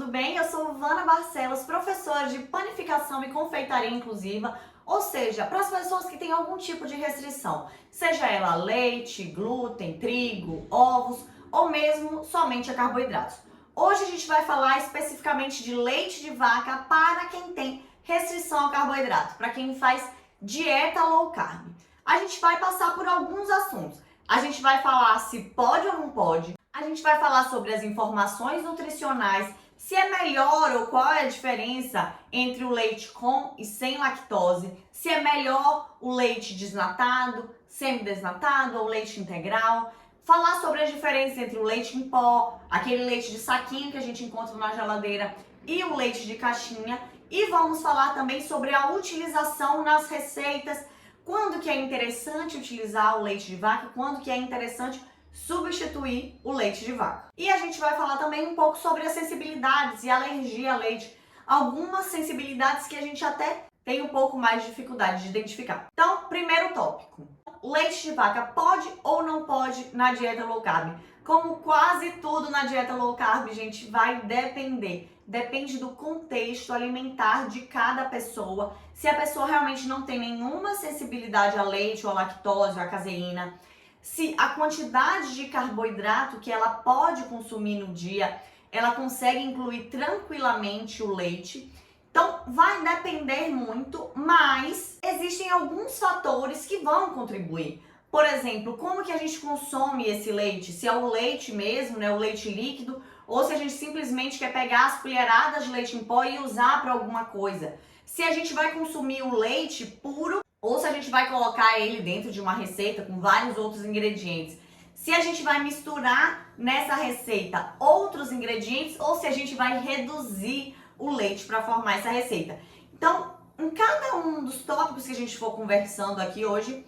tudo bem? Eu sou Vana Barcelos, professora de panificação e confeitaria inclusiva, ou seja, para as pessoas que têm algum tipo de restrição, seja ela leite, glúten, trigo, ovos ou mesmo somente a carboidratos. Hoje a gente vai falar especificamente de leite de vaca para quem tem restrição ao carboidrato, para quem faz dieta low carb. A gente vai passar por alguns assuntos. A gente vai falar se pode ou não pode. A gente vai falar sobre as informações nutricionais, se é melhor ou qual é a diferença entre o leite com e sem lactose, se é melhor o leite desnatado, semidesnatado ou leite integral. Falar sobre a diferença entre o leite em pó, aquele leite de saquinho que a gente encontra na geladeira, e o leite de caixinha. E vamos falar também sobre a utilização nas receitas, quando que é interessante utilizar o leite de vaca, quando que é interessante substituir o leite de vaca. E a gente vai falar também um pouco sobre as sensibilidades e alergia a leite, algumas sensibilidades que a gente até tem um pouco mais de dificuldade de identificar. Então, primeiro tópico. Leite de vaca pode ou não pode na dieta low carb? Como quase tudo na dieta low carb, gente, vai depender. Depende do contexto alimentar de cada pessoa. Se a pessoa realmente não tem nenhuma sensibilidade a leite, ou a lactose, ou a caseína, se a quantidade de carboidrato que ela pode consumir no dia, ela consegue incluir tranquilamente o leite. Então, vai depender muito, mas existem alguns fatores que vão contribuir. Por exemplo, como que a gente consome esse leite? Se é o leite mesmo, né, o leite líquido, ou se a gente simplesmente quer pegar as colheradas de leite em pó e usar para alguma coisa. Se a gente vai consumir o leite puro, ou se a gente vai colocar ele dentro de uma receita com vários outros ingredientes. Se a gente vai misturar nessa receita outros ingredientes, ou se a gente vai reduzir o leite para formar essa receita. Então, em cada um dos tópicos que a gente for conversando aqui hoje,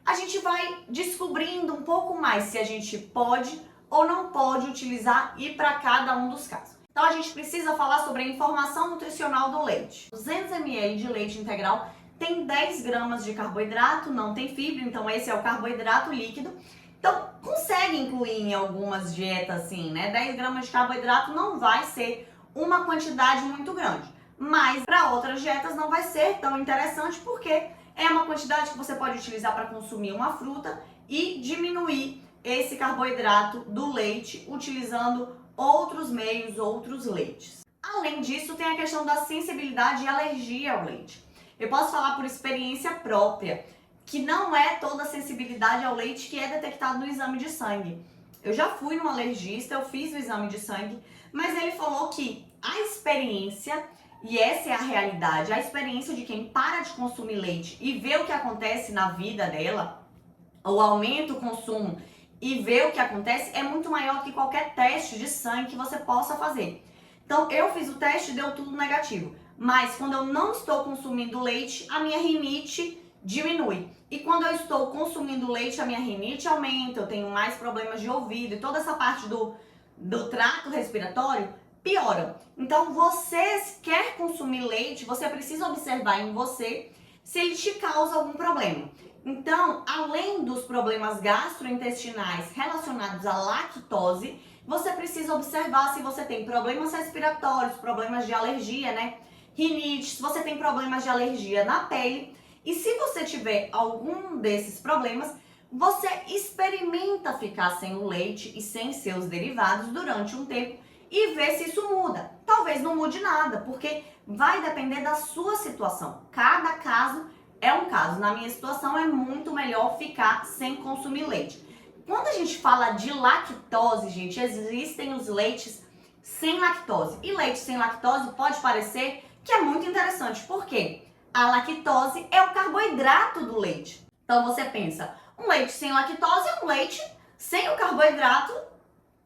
a gente vai descobrindo um pouco mais se a gente pode ou não pode utilizar e para cada um dos casos. Então, a gente precisa falar sobre a informação nutricional do leite. 200 ml de leite integral tem 10 gramas de carboidrato, não tem fibra, então esse é o carboidrato líquido. Então, consegue incluir em algumas dietas assim, né? 10 gramas de carboidrato não vai ser uma quantidade muito grande, mas para outras dietas não vai ser tão interessante porque é uma quantidade que você pode utilizar para consumir uma fruta e diminuir esse carboidrato do leite utilizando outros meios, outros leites. Além disso, tem a questão da sensibilidade e alergia ao leite. Eu posso falar por experiência própria que não é toda a sensibilidade ao leite que é detectado no exame de sangue. Eu já fui num alergista, eu fiz o exame de sangue, mas ele falou que a experiência, e essa é a realidade, a experiência de quem para de consumir leite e vê o que acontece na vida dela, ou aumenta o consumo e vê o que acontece, é muito maior que qualquer teste de sangue que você possa fazer. Então, eu fiz o teste e deu tudo negativo. Mas quando eu não estou consumindo leite, a minha rinite diminui. E quando eu estou consumindo leite, a minha rinite aumenta, eu tenho mais problemas de ouvido e toda essa parte do trato respiratório piora. Então, você quer consumir leite, você precisa observar em você se ele te causa algum problema. Então, além dos problemas gastrointestinais relacionados à lactose, você precisa observar se você tem problemas respiratórios, problemas de alergia, né? Rinite, se você tem problemas de alergia na pele. E se você tiver algum desses problemas, você experimenta ficar sem o leite e sem seus derivados durante um tempo e ver se isso muda. Talvez não mude nada, porque vai depender da sua situação. Cada caso é um caso. Na minha situação é muito melhor ficar sem consumir leite. Quando a gente fala de lactose, gente, existem os leites sem lactose. E leite sem lactose pode parecer que é muito interessante. Por quê? A lactose é o carboidrato do leite. Então você pensa, um leite sem lactose é um leite sem o carboidrato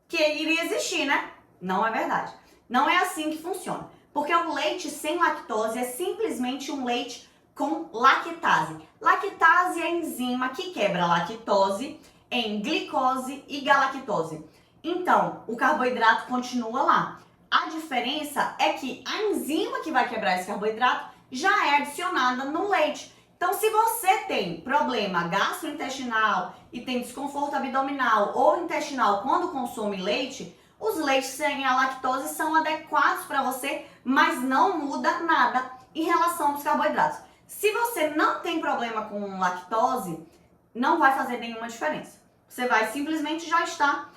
que iria existir, né? Não é verdade. Não é assim que funciona. Porque o leite sem lactose é simplesmente um leite com lactase. Lactase é a enzima que quebra a lactose em glicose e galactose. Então, o carboidrato continua lá. A diferença é que a enzima que vai quebrar esse carboidrato já é adicionada no leite. Então, se você tem problema gastrointestinal e tem desconforto abdominal ou intestinal quando consome leite, os leites sem a lactose são adequados para você, mas não muda nada em relação aos carboidratos. Se você não tem problema com lactose, não vai fazer nenhuma diferença. Você vai simplesmente já estar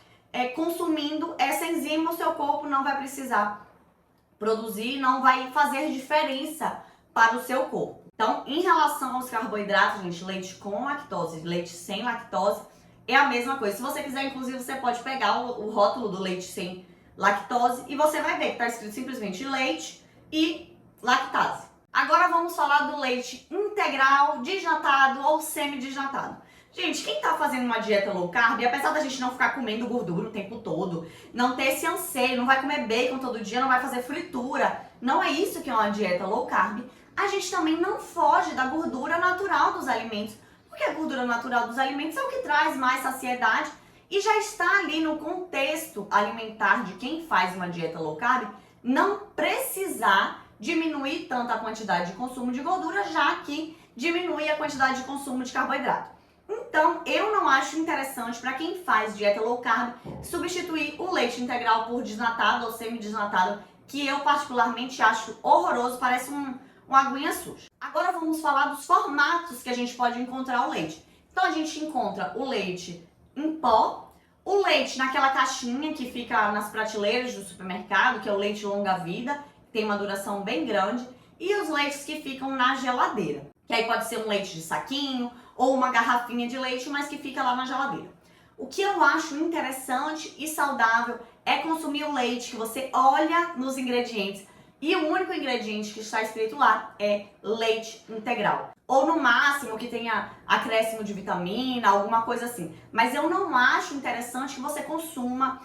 consumindo essa enzima, o seu corpo não vai precisar produzir, não vai fazer diferença para o seu corpo. Então, em relação aos carboidratos, gente, leite com lactose, leite sem lactose, é a mesma coisa. Se você quiser, inclusive, você pode pegar o rótulo do leite sem lactose e você vai ver que está escrito simplesmente leite e lactase. Agora vamos falar do leite integral, desnatado ou semi-desnatado. Gente, quem tá fazendo uma dieta low carb, apesar da gente não ficar comendo gordura o tempo todo, não ter esse anseio, não vai comer bacon todo dia, não vai fazer fritura, não é isso que é uma dieta low carb, a gente também não foge da gordura natural dos alimentos, porque a gordura natural dos alimentos é o que traz mais saciedade e já está ali no contexto alimentar de quem faz uma dieta low carb, não precisar diminuir tanto a quantidade de consumo de gordura, já que diminui a quantidade de consumo de carboidrato. Então, eu não acho interessante para quem faz dieta low carb substituir o leite integral por desnatado ou semi-desnatado, que eu particularmente acho horroroso, parece uma aguinha suja. Agora vamos falar dos formatos que a gente pode encontrar o leite. Então, a gente encontra o leite em pó, o leite naquela caixinha que fica nas prateleiras do supermercado, que é o leite longa-vida, que tem uma duração bem grande, e os leites que ficam na geladeira, que aí pode ser um leite de saquinho ou uma garrafinha de leite, mas que fica lá na geladeira. O que eu acho interessante e saudável é consumir o leite que você olha nos ingredientes e o único ingrediente que está escrito lá é leite integral. Ou no máximo que tenha acréscimo de vitamina, alguma coisa assim. Mas eu não acho interessante que você consuma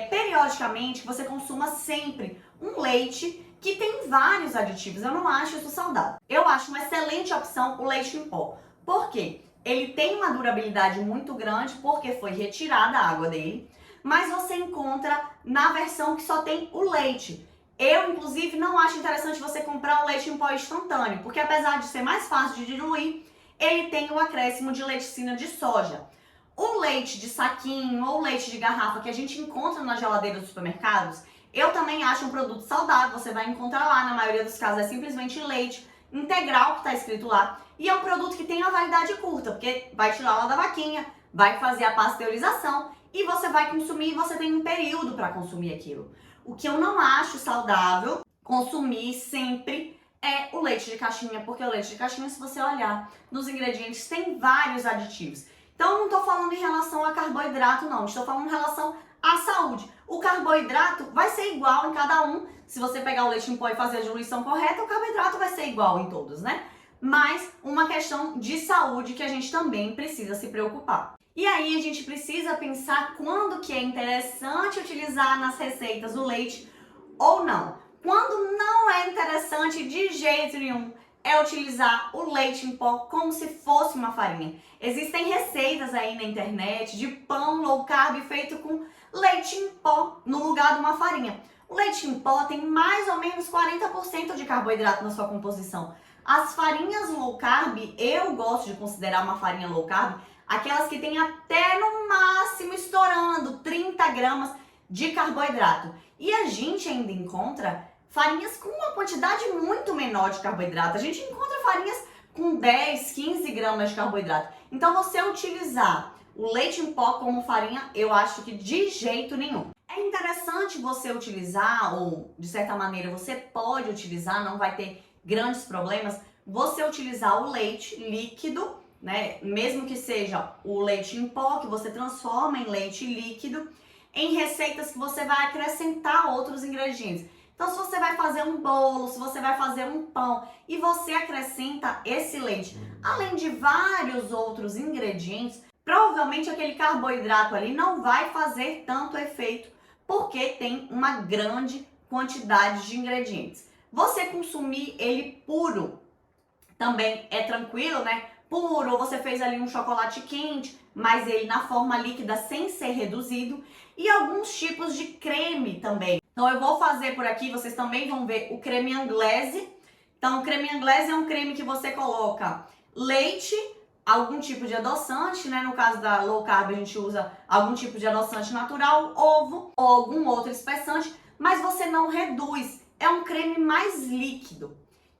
periodicamente, que você consuma sempre um leite que tem vários aditivos. Eu não acho isso saudável. Eu acho uma excelente opção o leite em pó. Por quê? Ele tem uma durabilidade muito grande porque foi retirada a água dele, mas você encontra na versão que só tem o leite. Eu, inclusive, não acho interessante você comprar o leite em pó instantâneo, porque apesar de ser mais fácil de diluir, ele tem o acréscimo de leticina de soja. O leite de saquinho ou leite de garrafa que a gente encontra na geladeira dos supermercados, eu também acho um produto saudável, você vai encontrar lá, na maioria dos casos é simplesmente leite integral que está escrito lá, e é um produto que tem a validade curta, porque vai tirar lá da vaquinha, vai fazer a pasteurização e você vai consumir e você tem um período para consumir aquilo. O que eu não acho saudável consumir sempre é o leite de caixinha, porque o leite de caixinha, se você olhar nos ingredientes, tem vários aditivos. Então, eu não estou falando em relação a carboidrato, não. Estou falando em relação à saúde. O carboidrato vai ser igual em cada um. Se você pegar o leite em pó e fazer a diluição correta, o carboidrato vai ser igual em todos, né? Mas uma questão de saúde que a gente também precisa se preocupar. E aí a gente precisa pensar quando que é interessante utilizar nas receitas o leite ou não. Quando não é interessante de jeito nenhum é utilizar o leite em pó como se fosse uma farinha. Existem receitas aí na internet de pão low carb feito com leite em pó no lugar de uma farinha. O leite em pó tem mais ou menos 40% de carboidrato na sua composição. As farinhas low carb, eu gosto de considerar uma farinha low carb aquelas que tem até no máximo estourando 30 gramas de carboidrato. E a gente ainda encontra farinhas com uma quantidade muito menor de carboidrato. A gente encontra farinhas com 10, 15 gramas de carboidrato. Então você utilizar o leite em pó como farinha, eu acho que de jeito nenhum. É interessante você utilizar, ou de certa maneira você pode utilizar, não vai ter grandes problemas, você utilizar o leite líquido, né? Mesmo que seja o leite em pó, que você transforma em leite líquido, em receitas que você vai acrescentar outros ingredientes. Então, se você vai fazer um bolo, se você vai fazer um pão e você acrescenta esse leite, além de vários outros ingredientes, provavelmente aquele carboidrato ali não vai fazer tanto efeito porque tem uma grande quantidade de ingredientes. Você consumir ele puro também é tranquilo, né? Puro, ou você fez ali um chocolate quente, mas ele na forma líquida sem ser reduzido, e alguns tipos de creme também. Então eu vou fazer por aqui, vocês também vão ver o creme Anglaise. Então o creme Anglaise é um creme que você coloca leite, algum tipo de adoçante, né? No caso da low carb a gente usa algum tipo de adoçante natural, ovo ou algum outro espessante, mas você não reduz é um creme mais líquido.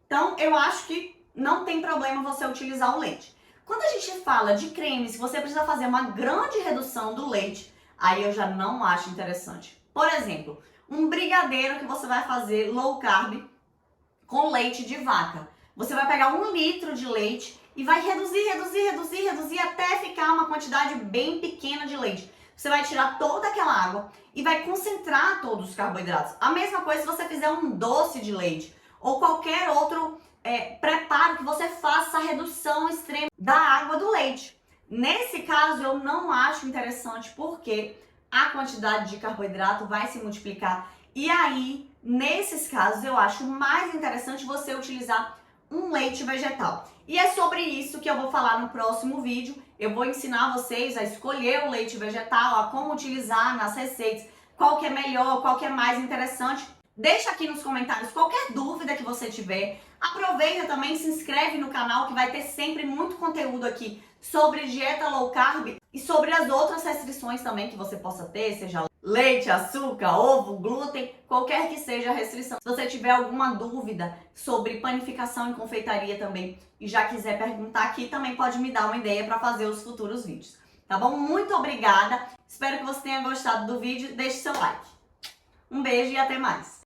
Então, eu acho que não tem problema você utilizar o leite. Quando a gente fala de creme, se você precisa fazer uma grande redução do leite, aí eu já não acho interessante. Por exemplo, um brigadeiro que você vai fazer low carb com leite de vaca. Você vai pegar 1 litro de leite e vai reduzir até ficar uma quantidade bem pequena de leite. Você vai tirar toda aquela água e vai concentrar todos os carboidratos. A mesma coisa se você fizer um doce de leite ou qualquer outro preparo que você faça a redução extrema da água do leite. Nesse caso, eu não acho interessante porque a quantidade de carboidrato vai se multiplicar. E aí, nesses casos, eu acho mais interessante você utilizar um leite vegetal. E é sobre isso que eu vou falar no próximo vídeo. Eu vou ensinar vocês a escolher o leite vegetal, a como utilizar nas receitas, qual que é melhor, qual que é mais interessante. Deixa aqui nos comentários qualquer dúvida que você tiver. Aproveita também, se inscreve no canal que vai ter sempre muito conteúdo aqui sobre dieta low carb e sobre as outras restrições também que você possa ter, seja leite, açúcar, ovo, glúten, qualquer que seja a restrição. Se você tiver alguma dúvida sobre panificação e confeitaria também e já quiser perguntar aqui, também pode me dar uma ideia para fazer os futuros vídeos. Tá bom? Muito obrigada. Espero que você tenha gostado do vídeo. Deixe seu like. Um beijo e até mais.